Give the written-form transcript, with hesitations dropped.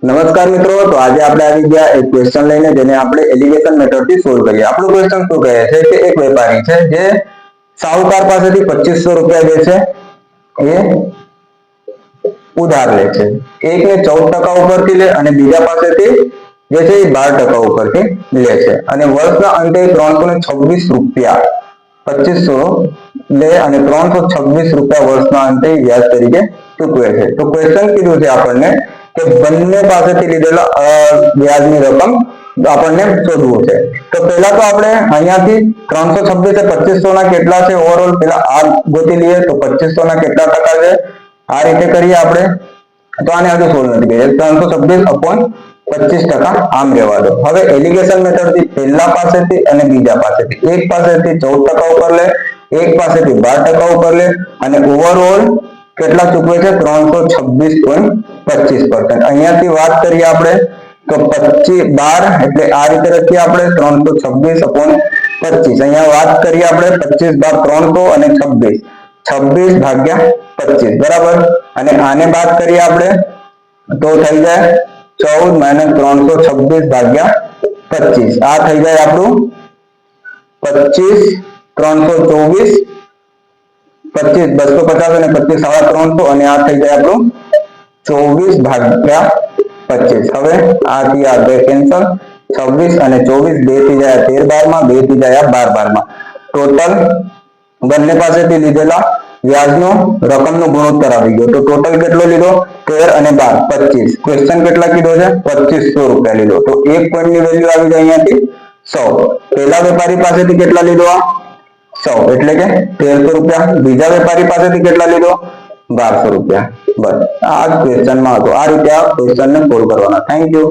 નમસ્કાર મિત્રો, તો આજે આપણે આવી ગયા એક ક્વેશ્ચન લઈને જેને આપણે એલિગેશન મેથડ થી સોલ્વ કરીએ। આપણો ક્વેશ્ચન શું કહે છે કે એક વેપારી છે જે સાહુકાર પાસેથી 2500 રૂપિયા લે છે, એ ઉધાર લે છે। એકને 14% ઉપરથી લે અને બીજા પાસેથી જે છે એ 12% ઉપરથી લે છે અને વર્ષના અંતે 326 રૂપિયા 2500 લે અને 326 રૂપિયા વર્ષના અંતે વ્યાજ તરીકે ચૂકવે છે। તો ક્વેશ્ચન કીધું છે આપણને કે બંને પાસેથી લીધેલા વ્યાજની રકમ આપણને શોધવું છે। તો પહેલા તો આપણે અહીંયાથી 326 એ 2500 ના કેટલા છે ઓવરઓલ પહેલા આ ગોતી લઈએ। તો 2500 ના કેટલા ટકા છે આ રીતે કરીએ આપણે, તો આને હજુ સોલ્વ નથી કરીએ। 326 upon 25% આમ રહેવા દો। હવે એલિગેશન મેથડ થી પહેલા પાસેથી અને બીજા પાસેથી, એક પાસેથી 14% ઉપર લે, એક પાસેથી 12% ઉપર લે અને ઓવરઓલ કેટલા ચૂકવે છે 326.25%। અહીંયાથી વાત કરીએ આપણે તો 12 એટલે આ રીતે લખીએ આપણે 326 upon 25। અહીંયા વાત કરીએ આપણે 25 બાર 300 અને 26 ભાગ્યા 25 બરાબર। અને આને બાદ કરીએ આપણે તો થઈ જાય 14 - 326 ભાગ્યા 25। આ થઈ જાય આપણું 25 324 25 250 અને 25 350 અને આ થઈ જાય આપણું 24 ભાગ્યા 25। હવે આ થી આ બે કેન્સલ, 26 અને 24 બે થી જાય 13 12 માં, બે થી જાય 12 12 માં। ટોટલ બંને પાસેથી લીધેલા વ્યાજનો રકમનો ગુણોત્તર આવી ગયો। તો ટોટલ કેટલો લીધો 13 અને 12 25। ક્વેશ્ચન કેટલા કીધો છે 2500 રૂપિયા લીધો। તો એક પોઈન્ટ ની વેલ્યુ આવી જાય અહીંયાથી 100। પહેલા વેપારી પાસેથી કેટલા લીધો આ 100 એટલે કે 1300 રૂપિયા। બીજા વેપારી પાસેથી કેટલા લીધો 1200 રૂપિયા। બસ આ ક્વેશ્ચનમાં હતો। આ રીતે આ ક્વેશ્ચનને સોલ્વ કરવાના। Thank you.